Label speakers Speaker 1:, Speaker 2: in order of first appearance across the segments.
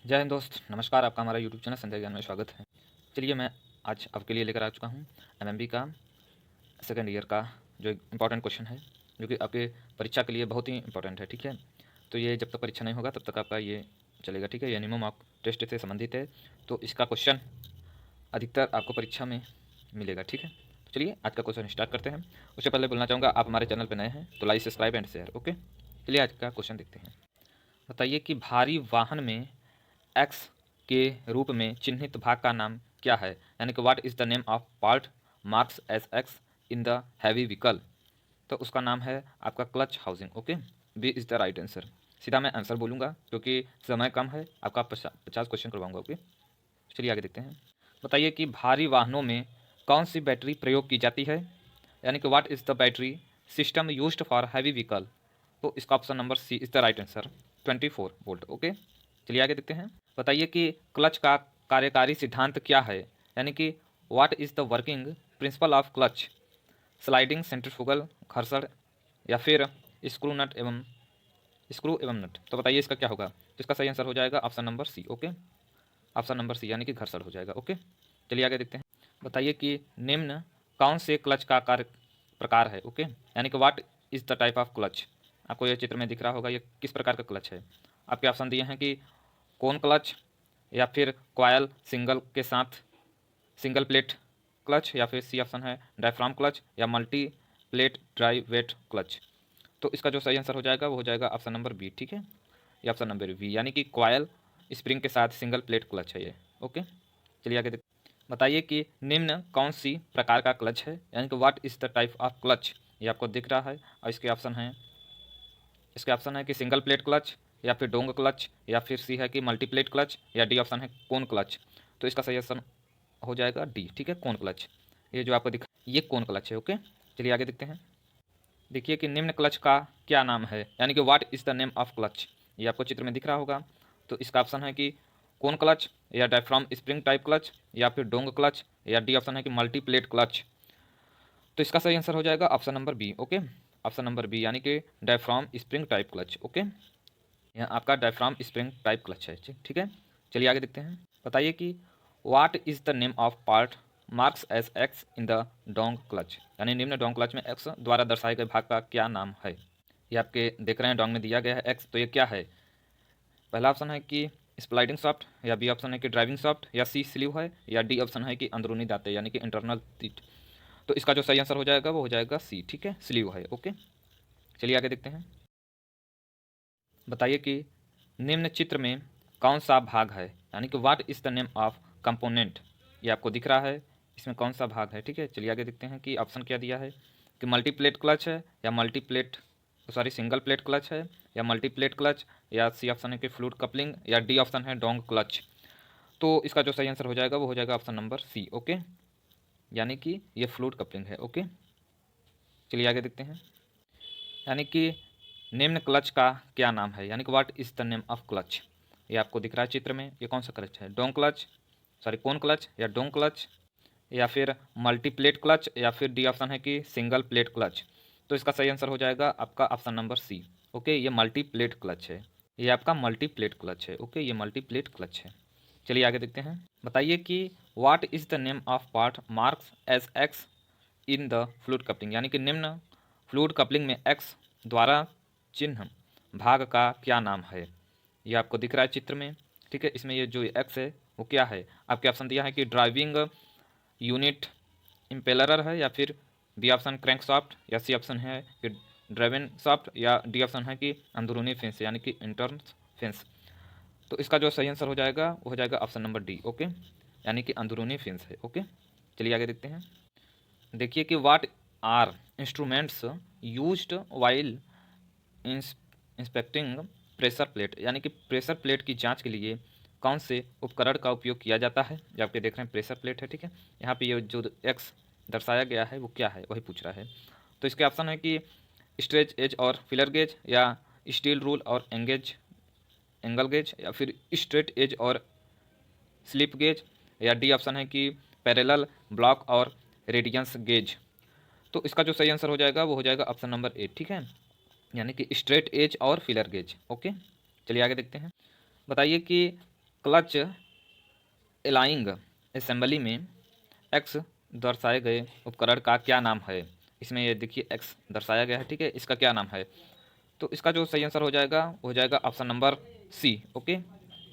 Speaker 1: जय हिंद दोस्त, नमस्कार। आपका हमारा यूट्यूब चैनल संजय ज्ञान में स्वागत है। चलिए मैं आज आपके लिए लेकर आ चुका हूँ एमएमबी का सेकेंड ईयर का जो एक इम्पॉर्टेंट क्वेश्चन है, जो कि आपके परीक्षा के लिए बहुत ही इंपॉर्टेंट है। ठीक है, तो ये जब तक परीक्षा नहीं होगा तब तक आपका ये चलेगा। ठीक है, ये मिनिमम मॉक टेस्ट से संबंधित है, तो इसका क्वेश्चन अधिकतर आपको परीक्षा में मिलेगा। ठीक है, तो चलिए आज का क्वेश्चन स्टार्ट करते हैं। उससे पहले बोलना चाहूँगा, आप हमारे चैनल पर नए हैं तो like, subscribe and share. Okay, चलिए आज का क्वेश्चन देखते हैं। बताइए कि भारी वाहन में एक्स के रूप में चिन्हित भाग का नाम क्या है, यानी कि what is the name of part marks as X in the heavy vehicle. तो उसका नाम है आपका clutch housing. Okay, B is the right answer. सीधा मैं आंसर बोलूँगा क्योंकि समय कम है, आपका 50 क्वेश्चन करवाऊंगा। ओके, चलिए आगे देखते हैं। बताइए कि भारी वाहनों में कौन सी बैटरी प्रयोग की जाती है, यानी कि what is the battery system used for heavy vehicle. तो इसका option number C is the right answer, 24 volt. Okay, चलिए आगे देखते हैं। बताइए कि क्लच का कार्यकारी सिद्धांत क्या है, यानी कि what is the working principle of clutch, sliding, centrifugal, घर्षण, या फिर स्क्रू एवं नट। तो बताइए इसका क्या होगा। तो इसका सही आंसर हो जाएगा option number C. Okay, option number C यानी कि घर्षण हो जाएगा। ओके, चलिए आगे देखते हैं। बताइए कि निम्न कौन से क्लच का कार्य प्रकार है। ओके, यानी कि what is the type of clutch. आपको ये चित्र में दिख रहा होगा, ये किस प्रकार का क्लच है। आपके ऑप्शन दिए हैं कि कोन क्लच, या फिर कॉयल सिंगल के साथ सिंगल प्लेट क्लच, या फिर सी ऑप्शन है डायफ्राम क्लच, या multi plate dry wet clutch. तो इसका जो सही आंसर हो जाएगा वो हो जाएगा ऑप्शन नंबर बी। ठीक है, ये ऑप्शन नंबर बी यानी कि कॉयल स्प्रिंग के साथ सिंगल प्लेट क्लच है ये। ओके, चलिए आगे बताइए कि निम्न कौन सी प्रकार का क्लच है, यानी कि what is the type of clutch. ये आपको दिख रहा है और इसके ऑप्शन है कि सिंगल प्लेट क्लच, या फिर डोंग क्लच, या फिर सी है कि मल्टी प्लेट क्लच, या डी ऑप्शन है कोन क्लच। तो इसका सही ऑप्शन हो जाएगा डी। ठीक है, कोन क्लच। ये जो आपको दिखा ये कोन क्लच है। ओके, चलिए आगे देखते हैं। देखिए कि निम्न क्लच का क्या नाम है, यानी कि what is the name of clutch. ये आपको चित्र में दिख रहा होगा। तो इसका ऑप्शन है कि कोन क्लच, या डायफ्राम स्प्रिंग टाइप क्लच, या फिर डोंग क्लच, या डी ऑप्शन है कि मल्टी प्लेट क्लच। तो इसका सही आंसर हो जाएगा option number B. Okay, option number B यानी कि diaphragm spring type clutch. Okay, यह आपका डायफ्राम स्प्रिंग टाइप क्लच है। ठीक है, चलिए आगे देखते हैं। बताइए कि what is the name of part marks as X in the dog clutch, यानी निम्न डोंग क्लच में एक्स द्वारा दर्शाए गए भाग का क्या नाम है। ये आपके देख रहे हैं डोंग में दिया गया है एक्स, तो ये क्या है। पहला ऑप्शन है कि स्प्लाइडिंग सॉफ्ट, या बी ऑप्शन है कि ड्राइविंग सॉफ्ट, या सी स्लीव है, या डी ऑप्शन है कि अंदरूनी दांते यानी कि इंटरनल टीथ। तो इसका जो सही आंसर हो जाएगा वो हो जाएगा सी। ठीक है, स्लीव है। ओके, चलिए आगे देखते हैं। बताइए कि निम्न चित्र में कौन सा भाग है, यानी कि what is the name of component. ये आपको दिख रहा है, इसमें कौन सा भाग है। ठीक है, चलिए आगे देखते हैं कि ऑप्शन क्या दिया है कि मल्टी प्लेट क्लच है, या सिंगल प्लेट क्लच है, या मल्टी प्लेट क्लच, या सी ऑप्शन है कि फ्लूइड कपलिंग, या डी ऑप्शन है डोंग क्लच। तो इसका जो सही आंसर हो जाएगा वो हो जाएगा ऑप्शन नंबर सी। ओके, यानी कि ये फ्लूइड कपलिंग है। ओके, चलिए आगे देखते हैं। यानी कि निम्न क्लच का क्या नाम है, यानी कि what is the name of clutch. ये आपको दिख रहा है चित्र में, ये कौन सा क्लच है, डोंग क्लच, कोन क्लच, या डोंग क्लच, या फिर मल्टी प्लेट क्लच, या फिर डी ऑप्शन है कि सिंगल प्लेट क्लच। तो इसका सही आंसर हो जाएगा आपका ऑप्शन नंबर सी। ओके, ये मल्टी प्लेट क्लच है, ये आपका मल्टी प्लेट क्लच है। ओके, ये मल्टी प्लेट क्लच है। चलिए आगे देखते हैं। बताइए कि what is the name of part marks as X in the fluid coupling, यानी कि निम्न फ्लूइड कपलिंग में एक्स द्वारा चिन्ह भाग का क्या नाम है। ये आपको दिख रहा है चित्र में। ठीक है, इसमें ये जो एक्स है वो क्या है। आपके ऑप्शन दिया है कि ड्राइविंग यूनिट इम्पेलर है, या फिर बी ऑप्शन क्रैंक सॉफ्ट, या सी ऑप्शन है कि ड्राइवन सॉफ्ट, या डी ऑप्शन है कि अंदरूनी फेंस यानी कि इंटर्न फेंस। तो इसका जो सही आंसर हो जाएगा वो हो जाएगा ऑप्शन नंबर डी। ओके, यानी कि अंदरूनी फेंस है। ओके, चलिए आगे देखते हैं। देखिए कि what are instruments used while inspecting pressure plate, यानी कि प्रेशर प्लेट की जांच के लिए कौन से उपकरण का उपयोग किया जाता है। जो आपके देख रहे हैं प्रेशर प्लेट है। ठीक है, यहाँ पे ये जो एक्स दर्शाया गया है वो क्या है वही पूछ रहा है। तो इसके ऑप्शन है कि स्ट्रेच एज और फिलर गेज, या स्टील रूल और एंगल गेज, या फिर स्ट्रेट एज और स्लिप गेज, या डी ऑप्शन है कि पैरेलल ब्लॉक और रेडियंस गेज। तो इसका जो सही आंसर हो जाएगा वो हो जाएगा ऑप्शन नंबर ए। ठीक है, यानी कि स्ट्रेट एज और फिलर गेज। ओके, चलिए आगे देखते हैं। बताइए कि क्लच एलाइंग असेंबली में एक्स दर्शाए गए उपकरण का क्या नाम है। इसमें ये देखिए एक्स दर्शाया गया है, ठीक है, इसका क्या नाम है। तो इसका जो सही आंसर हो जाएगा वो हो जाएगा option number C. Okay,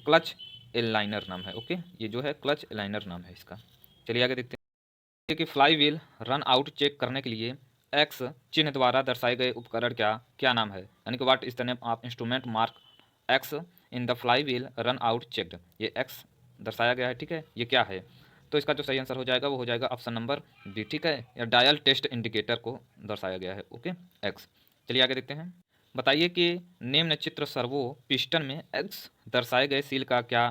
Speaker 1: clutch aligner नाम है। ओके, ये जो है क्लच एलाइनर नाम है इसका। चलिए आगे देखते हैं कि flywheel run out check करने के लिए एक्स चिन्ह द्वारा दर्शाए गए उपकरण क्या क्या नाम है, यानी कि what is the name of instrument mark x in the flywheel run out checked. ये एक्स दर्शाया गया है, ठीक है, ये क्या है। तो इसका जो सही आंसर हो जाएगा वो हो जाएगा ऑप्शन नंबर बी, ठीक है, या डायल टेस्ट इंडिकेटर को दर्शाया गया है। Okay, x. चलिए आगे देखते हैं। बताइए कि निम्न चित्र सर्वो पिस्टन में एक्स दर्शाए गए सील का क्या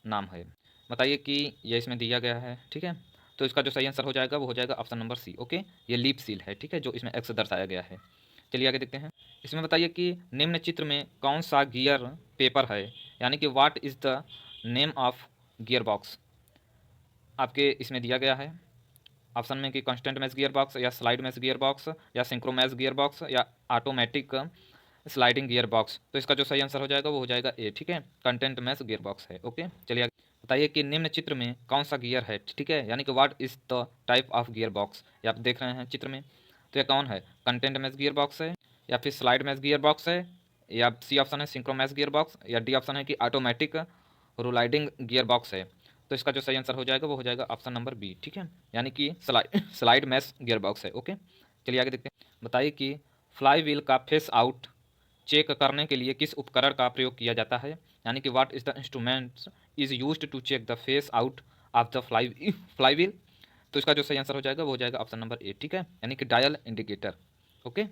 Speaker 1: नाम है। बताइए कि ये इसमें दिया गया है, ठीक है, तो इसका जो सही आंसर हो जाएगा वो हो जाएगा ऑप्शन नंबर सी। ओके, ये लीप सील है, ठीक है, जो इसमें एक्स दर्शाया गया है। चलिए आगे देखते हैं। इसमें बताइए कि निम्न चित्र में कौन सा गियर पेपर है, यानी कि what is the name of gear box. आपके इसमें दिया गया है ऑप्शन में कि कांस्टेंट मैच गियर बॉक्स या स्लाइड मैच गियर बॉक्स या सिंक्रोमैच गियर बॉक्स या ऑटोमेटिक स्लाइडिंग गियर बॉक्स। तो इसका जो सही आंसर हो जाएगा वो हो जाएगा ए, ठीक है, कंटेंट मैच गियर बॉक्स है। ओके, चलिए बताइए कि निम्न चित्र में कौन सा गियर है, ठीक है, यानी कि what is the type of gear box. ये आप देख रहे हैं चित्र में, तो ये कौन है, कंटेंट मैच गियर बॉक्स है या फिर स्लाइड मैच गियर बॉक्स है या सी ऑप्शन है सिंक्रोमैच गियर बॉक्स या डी ऑप्शन है कि ऑटोमेटिक रोलाइडिंग गियर बॉक्स है। तो इसका जो सही आंसर हो जाएगा वो हो जाएगा ऑप्शन नंबर बी, ठीक है, यानी कि स्लाइड मैश गियर बॉक्स है। ओके, चलिए आगे देखते हैं। बताइए कि फ्लाई व्हील का फेस आउट चेक करने के लिए किस उपकरण का प्रयोग किया जाता है, यानी कि what is the instrument is used to check the face out of the flywheel. तो इसका जो सही आंसर हो जाएगा वो हो जाएगा ऑप्शन नंबर ए, ठीक है, यानी कि डायल इंडिकेटर। ओके,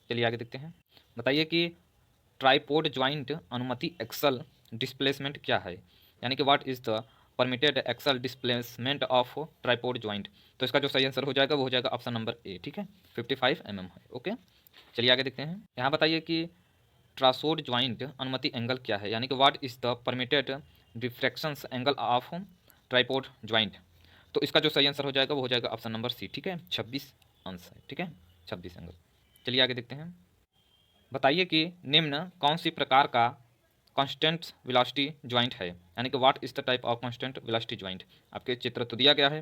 Speaker 1: चलिए आगे देखते हैं। बताइए कि ट्राइपोड ज्वाइंट अनुमति एक्सल डिस्प्लेसमेंट क्या है, यानी कि what is the permitted axle displacement of tripod joint. तो इसका जो सही आंसर हो जाएगा वो हो जाएगा ऑप्शन नंबर ए, ठीक है, 55 mm है। ओके, चलिए आगे देखते हैं। यहाँ बताइए कि ट्रासोड ज्वाइंट अनुमति एंगल क्या है, यानी कि what is the permitted diffraction angle of tripod joint. तो इसका जो सही आंसर हो जाएगा वो हो जाएगा ऑप्शन नंबर सी, ठीक है, 26 अंश है, ठीक है, 26 एंगल। चलिए आगे देखते हैं। बताइए कि निम्न कौन सी प्रकार का कांस्टेंट वेलोसिटी ज्वाइंट है, यानी कि what is the type of constant velocity joint. आपके चित्र तो दिया गया है,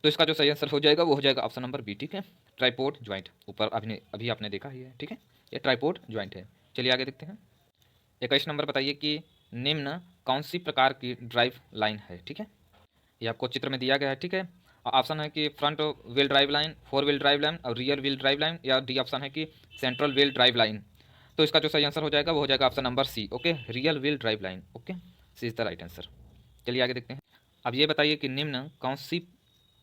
Speaker 1: तो इसका जो सही आंसर हो जाएगा वो हो जाएगा ऑप्शन नंबर बी, ठीक है, ट्राइपोड ज्वाइंट। ऊपर अभी आपने देखा ही है, ठीक है, ये ट्राइपोड ज्वाइंट है। चलिए आगे देखते हैं। 21 नंबर बताइए कि निम्न कौन सी प्रकार की ड्राइव लाइन है, ठीक है, ये आपको चित्र में दिया गया है, ठीक है। ऑप्शन है कि front wheel drive line, four wheel drive line और रियर व्हील ड्राइव लाइन, या डी ऑप्शन है कि सेंट्रल व्हील ड्राइव लाइन। तो इसका जो सही आंसर हो जाएगा वो हो जाएगा option number C. Okay, rear wheel drive line. Okay, C is the right answer. चलिए आगे देखते हैं। अब ये बताइए कि निम्न कौन सी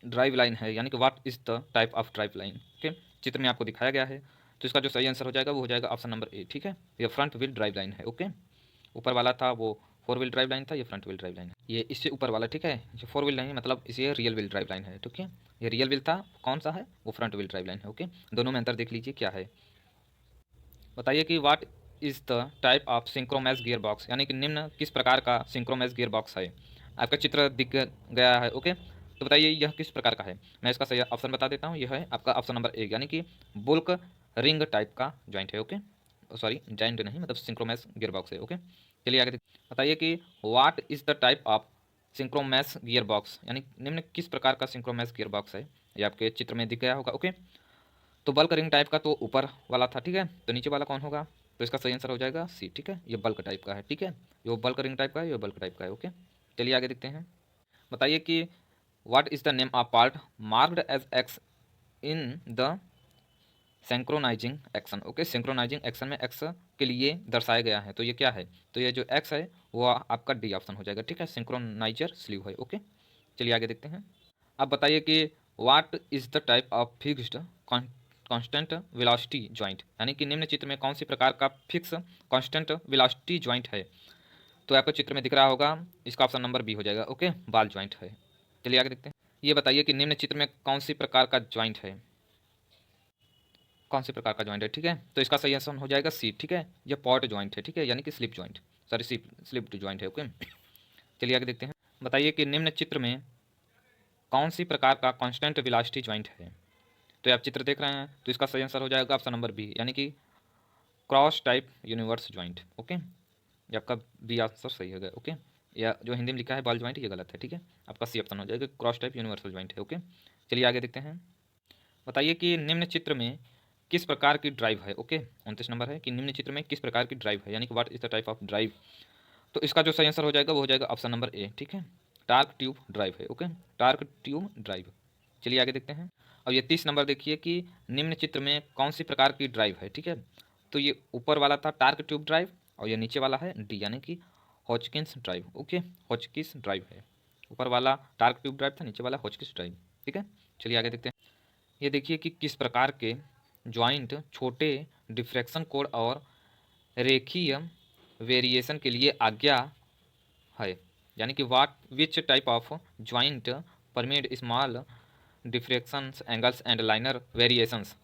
Speaker 1: ड्राइव लाइन है, यानी कि what is the type of drive line. Okay, चित्र में आपको दिखाया गया है, तो इसका जो सही आंसर हो जाएगा वो हो जाएगा ऑप्शन नंबर ए, ठीक है, ये फ्रंट व्हील ड्राइव लाइन है। ओके, ऊपर वाला था वो फोर व्हील ड्राइव लाइन था, ये फ्रंट व्हील ड्राइव लाइन है, ये इससे ऊपर वाला, ठीक है, ये फोर व्हील नहीं है, मतलब इसे रियल व्हील ड्राइव लाइन है, ठीक है, ये रियल व्हील था, कौन सा है वो फ्रंट व्हील ड्राइव लाइन है। ओके, दोनों में अंतर देख लीजिए क्या है। बताइए कि what is the type of synchromesh gear box, यानी कि निम्न किस प्रकार का सिंक्रोमैच गियर बॉक्स है। आपका चित्र दिख गया है। ओके, तो बताइए यह किस प्रकार का है। मैं इसका सही ऑप्शन बता देता हूँ, यह है आपका ऑप्शन नंबर एक, यानी कि बुल्क रिंग टाइप का जॉइंट है। ओके, सॉरी जॉइंट नहीं, मतलब सिंक्रोमैच गियर बॉक्स है। ओके, चलिए आगे बताइए कि what is the type of synchromesh gear box, यानी निम्न किस प्रकार का सिंक्रोमैच गियर बॉक्स है, ये आपके चित्र में दिख गया होगा। ओके, तो बल्क रिंग टाइप का तो ऊपर वाला था, ठीक है, तो नीचे वाला कौन होगा, तो इसका सही आंसर हो जाएगा सी, ठीक है, ये बल्क टाइप का है, ठीक है, ये बल्क रिंग टाइप का है, ये बल्क टाइप का है। ओके, चलिए आगे देखते हैं। बताइए कि what is the name of part marked as X in the synchronizing action. Okay, synchronizing action में एक्स के लिए दर्शाया गया है, तो ये क्या है, तो ये जो एक्स है वो आपका डी ऑप्शन हो जाएगा, ठीक है, सिंक्रोनाइजर स्लीव है। ओके, चलिए आगे देखते हैं। अब बताइए कि what is the type of fixed constant velocity joint, यानी कि निम्न चित्र में कौन सी प्रकार का फिक्स कांस्टेंट वेलोसिटी ज्वाइंट है। तो आपको चित्र में दिख रहा होगा, इसका ऑप्शन नंबर बी हो जाएगा। ओके, बॉल ज्वाइंट है। चलिए आगे देखते हैं। ये बताइए कि निम्न चित्र में कौन सी प्रकार का ज्वाइंट है, कौन सी प्रकार का ज्वाइंट है, ठीक है, तो इसका सही आंसर हो जाएगा सी, ठीक है, ये पॉट ज्वाइंट है, ठीक है, यानी कि slip joint, sorry slip joint है। ओके, चलिए आगे देखते हैं। बताइए कि निम्न चित्र में कौन सी प्रकार का कांस्टेंट वेलोसिटी ज्वाइंट है। तो आप चित्र देख रहे हैं, तो इसका सही आंसर हो जाएगा ऑप्शन नंबर बी, यानी कि cross type universe joint. Okay, ये आपका बी आंसर सही होगा। ओके, या जो हिंदी में लिखा है बॉल ज्वाइंट ये गलत है। ठीक है, आपका सी ऑप्शन हो जाएगा, क्रॉस टाइप यूनिवर्सल ज्वाइंट है। ओके, चलिए आगे देखते हैं। बताइए कि निम्न चित्र में किस प्रकार की ड्राइव है। ओके, 29 नंबर है कि निम्न चित्र में किस प्रकार की ड्राइव है, यानी कि what is the type of drive. तो इसका जो सही आंसर हो जाएगा वो हो जाएगा ऑप्शन नंबर ए। ठीक है, टार्क ट्यूब ड्राइव है। Okay, torque tube drive. चलिए आगे देखते हैं। अब ये 30 नंबर देखिए कि निम्न चित्र में कौन सी प्रकार की ड्राइव है। ठीक है, तो ये ऊपर वाला था टार्क ट्यूब ड्राइव और ये नीचे वाला है डी, यानी कि Hodgkin's drive. Okay, Hodgkin's drive है। ऊपर वाला टार्क ट्यूब ड्राइव था, नीचे वाला हॉचकिंस ड्राइव। ठीक है, चलिए आगे देखते हैं। ये देखिए कि किस प्रकार के ज्वाइंट छोटे डिफ्रैक्शन कोण और रेखीय वेरिएशन के लिए आज्ञा है, यानी कि what which type of joint permit small diffractions angles and linear variations.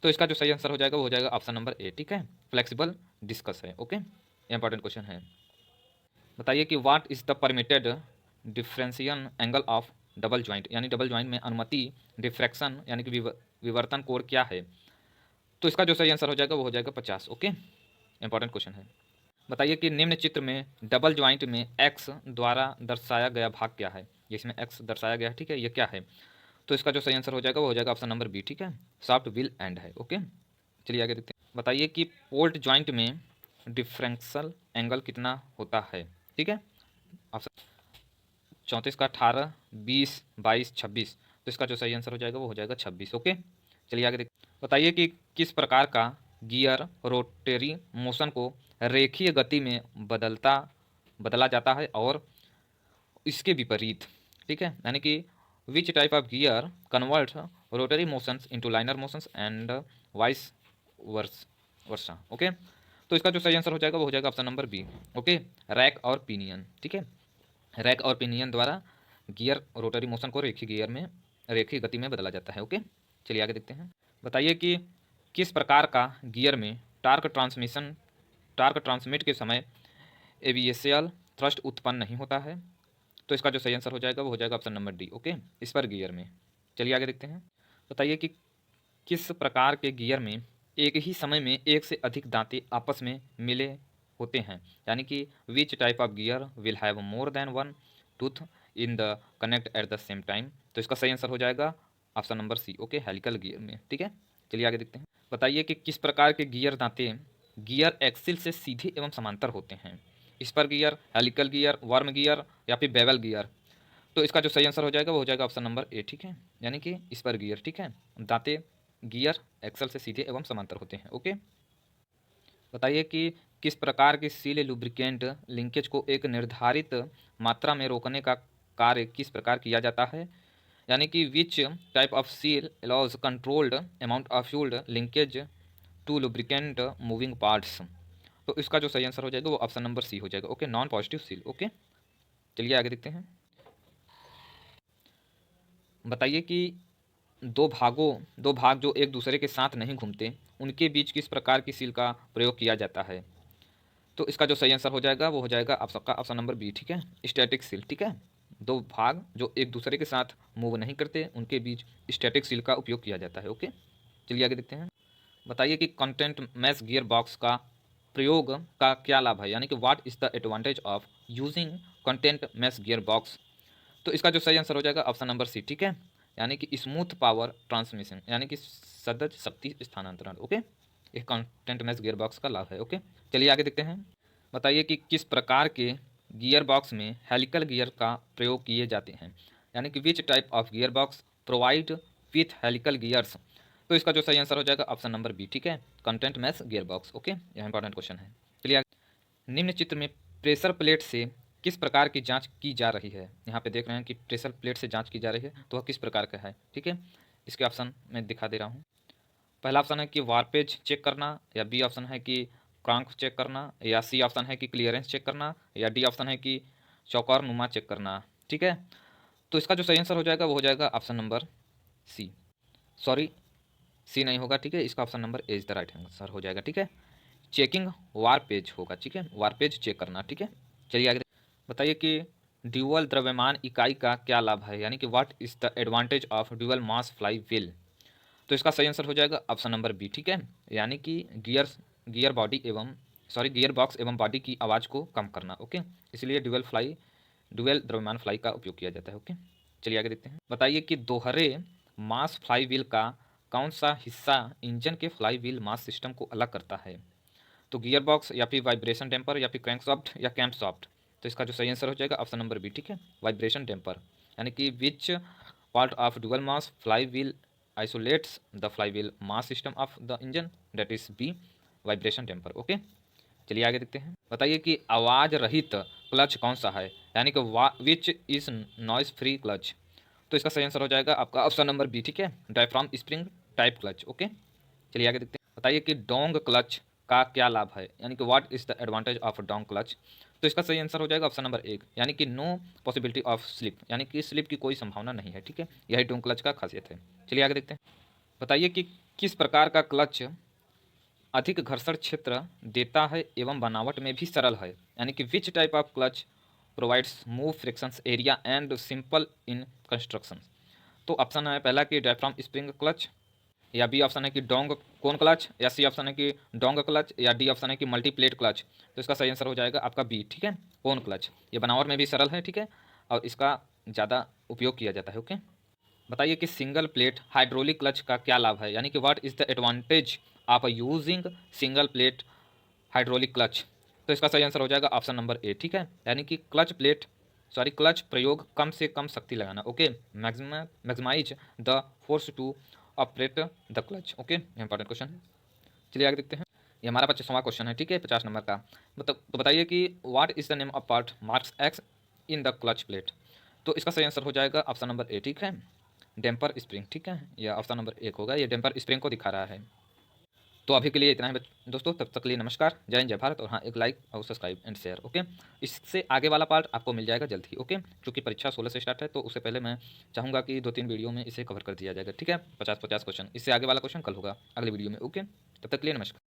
Speaker 1: तो इसका जो सही आंसर हो जाएगा वो हो जाएगा ऑप्शन नंबर ए। ठीक है, फ्लेक्सिबल डिस्कस है। ओके, ये इंपॉर्टेंट क्वेश्चन है। बताइए कि what is the permitted differential angle of double joint, यानी डबल ज्वाइंट में अनुमति डिफ्रैक्शन यानी कि विवर्तन कोण क्या है। तो इसका जो सही आंसर हो जाएगा वो हो जाएगा 50। ओके, इंपॉर्टेंट क्वेश्चन है। बताइए कि निम्न चित्र में डबल ज्वाइंट में एक्स द्वारा दर्शाया गया भाग क्या है। इसमें एक्स दर्शाया गया है। ठीक है, ये क्या है। तो इसका जो सही आंसर हो जाएगा वो हो जाएगा ऑप्शन नंबर बी। ठीक है, सॉफ्ट विल एंड है। ओके, चलिए आगे देखते हैं। बताइए कि पोल्ट ज्वाइंट में डिफरेंशियल एंगल कितना होता है। ठीक है, ऑप्शन 34 का 18, 20, 22, 26। तो इसका जो सही आंसर हो जाएगा वो हो जाएगा 26। ओके, चलिए आगे देखते हैं। बताइए कि किस प्रकार का गियर रोटरी मोशन को रेखीय गति में बदला जाता है और इसके विपरीत। ठीक है, यानी कि which type of gear convert rotary motions into liner motions and vice versa. Okay, तो इसका जो सही आंसर हो जाएगा वो हो जाएगा option number B. Okay, rack और पिनियन। ठीक है, रैक और पिनियन द्वारा गियर रोटरी मोशन को रेखीय गति में बदला जाता है। ओके, चलिए आगे देखते हैं। बताइए कि किस प्रकार का गियर में टार्क ट्रांसमिट के समय एविएशियल थ्रस्ट उत्पन्न नहीं होता है। तो इसका जो सही आंसर हो जाएगा वो हो जाएगा option number D. Okay, spur gear में। चलिए आगे देखते हैं। बताइए कि किस प्रकार के गियर में एक ही समय में एक से अधिक दांते आपस में मिले होते हैं, यानी कि which type of gear will have more than one tooth in the connect at the same time. तो इसका सही आंसर हो जाएगा option number C. Okay, helical gear में। ठीक है, चलिए आगे देखते हैं। बताइए कि किस प्रकार के गियर दांते गियर एक्सिल से सीधे एवं समांतर होते हैं। Spur gear, helical gear, worm gear या फिर बेवल गियर। तो इसका जो सही आंसर हो जाएगा वो हो जाएगा ऑप्शन नंबर ए। ठीक है, यानी कि स्पर गियर। ठीक है, दांते गियर एक्सल से सीधे एवं समांतर होते हैं। ओके, बताइए कि किस प्रकार की सील लुब्रिकेंट लिंकेज को एक निर्धारित मात्रा में रोकने का कार्य किस प्रकार किया जाता है, यानी कि which type of seal allows controlled amount of fluid linkage to lubricant moving parts. तो इसका जो सही आंसर हो जाएगा वो ऑप्शन नंबर सी हो जाएगा। Okay, non positive seal. Okay, चलिए आगे देखते हैं। बताइए कि दो भाग जो एक दूसरे के साथ नहीं घूमते उनके बीच किस प्रकार की सील का प्रयोग किया जाता है। तो इसका जो सही आंसर हो जाएगा वो हो जाएगा आपका ऑप्शन नंबर बी। ठीक है, स्टैटिक सील। ठीक है, दो भाग जो एक दूसरे के साथ मूव नहीं करते उनके बीच स्टैटिक सील का उपयोग किया जाता है। ओके, चलिए आगे देखते हैं। बताइए कि कंटेंट मैश गियर बॉक्स का प्रयोग का क्या लाभ है, यानी कि what is the advantage of using constant mesh gear box. तो इसका जो सही आंसर हो जाएगा ऑप्शन नंबर सी। ठीक है, यानी कि स्मूथ पावर ट्रांसमिशन, यानी कि सतत शक्ति स्थानांतरण। ओके, ये कंटेंट मैश गियर बॉक्स का लाभ है। ओके, चलिए आगे देखते हैं। बताइए कि किस प्रकार के गियर बॉक्स में हेलिकल गियर का प्रयोग किए जाते हैं, यानी कि which type of gear box provide with helical gears. तो इसका जो सही आंसर हो जाएगा ऑप्शन नंबर बी। ठीक है, constant mesh gear box. Okay, यह इंपॉर्टेंट क्वेश्चन है। चलिए निम्न चित्र में प्रेशर प्लेट से किस प्रकार की जांच की जा रही है। यहाँ पे देख रहे हैं कि प्रेशर प्लेट से जांच की जा रही है, तो वह किस प्रकार का है। ठीक है, इसके ऑप्शन मैं दिखा दे रहा हूँ। पहला ऑप्शन है कि वार्पेज चेक करना, या बी ऑप्शन है कि क्रॉन्क चेक करना, या सी ऑप्शन है कि क्लियरेंस चेक करना, या डी ऑप्शन है कि चौकोर नुमा चेक करना। ठीक है, तो इसका जो सही आंसर हो जाएगा वो हो जाएगा ऑप्शन नंबर सी। सॉरी, सी नहीं होगा। ठीक है, इसका option number A is the right answer हो जाएगा। ठीक है, चेकिंग वारपेज होगा। ठीक है, वारपेज चेक करना। ठीक है, चलिए आगे बताइए कि ड्यूअल द्रव्यमान इकाई का क्या लाभ है, यानी कि what is the advantage of dual mass flywheel. तो इसका सही आंसर हो जाएगा ऑप्शन नंबर बी। ठीक है, यानी कि गियर बॉडी एवं गियर बॉक्स एवं बॉडी की आवाज़ को कम करना। ओके, इसलिए ड्यूअल द्रव्यमान फ्लाई का उपयोग किया जाता है। ओके, चलिए आगे देखते हैं। बताइए कि दोहरे मास फ्लाई व्हील का कौन सा हिस्सा इंजन के फ्लाई व्हील मास सिस्टम को अलग करता है? तो गियर बॉक्स या फिर वाइब्रेशन डैम्पर या फिर क्रैंकशाफ्ट या कैम्पशाफ्ट। तो इसका जो सही आंसर हो जाएगा ऑप्शन नंबर बी। ठीक है, वाइब्रेशन डैम्पर, यानी कि which part of dual mass flywheel isolates the flywheel mass system of the engine, that is B, vibration damper. Okay, चलिए आगे देखते हैं। बताइए कि आवाज़ रहित क्लच कौन सा है, यानी कि which is noise free clutch. तो इसका सही आंसर हो जाएगा आपका ऑप्शन नंबर बी। ठीक है, diaphragm spring type clutch. Okay, चलिए आगे देखते हैं। बताइए कि डोंग क्लच का क्या लाभ है, यानी कि what is the advantage of Dong clutch. तो इसका सही आंसर हो जाएगा ऑप्शन नंबर एक, यानी कि नो पॉसिबिलिटी ऑफ स्लिप, यानी कि स्लिप की कोई संभावना नहीं है। ठीक है, यही डोंग क्लच का खासियत है। चलिए आगे देखते हैं। बताइए कि किस प्रकार का क्लच अधिक घर्षण क्षेत्र देता है एवं बनावट में भी सरल है, यानी कि which type of clutch provides smooth frictions area and simple in construction. तो ऑप्शन है पहला कि डायफ्राम स्प्रिंग क्लच, या बी ऑप्शन है कि डोंग कोन क्लच, या सी ऑप्शन है कि डोंग क्लच, या डी ऑप्शन है कि मल्टीप्लेट क्लच। तो इसका सही आंसर हो जाएगा आपका बी। ठीक है, कोन क्लच। ये बनावट में भी सरल है। ठीक है, और इसका ज़्यादा उपयोग किया जाता है। ओके, बताइए कि सिंगल प्लेट हाइड्रोलिक क्लच का क्या लाभ है, यानी कि what is the advantage of using single plate hydraulic clutch. तो इसका सही आंसर हो जाएगा ऑप्शन नंबर ए। ठीक है, यानी कि क्लच प्रयोग कम से कम शक्ति लगाना। Okay, maximise the force to operate the clutch. Okay, important question. चलिए आगे देखते हैं। ये हमारा 25वां क्वेश्चन है। ठीक है, 50 नंबर का। मतलब तो बताइए कि what is the name of part marks x in the clutch plate. तो इसका सही आंसर हो जाएगा ऑप्शन नंबर ए। ठीक है, डेम्पर स्प्रिंग। ठीक है, यह ऑप्शन नंबर एक होगा, ये डेम्पर स्प्रिंग को दिखा रहा है। तो अभी के लिए इतना है दोस्तों, तब तक के लिए नमस्कार, जय हिंद, जय भारत। और हाँ, एक लाइक और सब्सक्राइब एंड शेयर। ओके, इससे आगे वाला पार्ट आपको मिल जाएगा जल्द ही। ओके, क्योंकि परीक्षा 16 से स्टार्ट है, तो उससे पहले मैं चाहूँगा कि 2-3 वीडियो में इसे कवर कर दिया जाएगा। ठीक है, 50-50 क्वेश्चन, इससे आगे वाला क्वेश्चन कल होगा अगले वीडियो में। ओके, तब तक के लिए नमस्कार।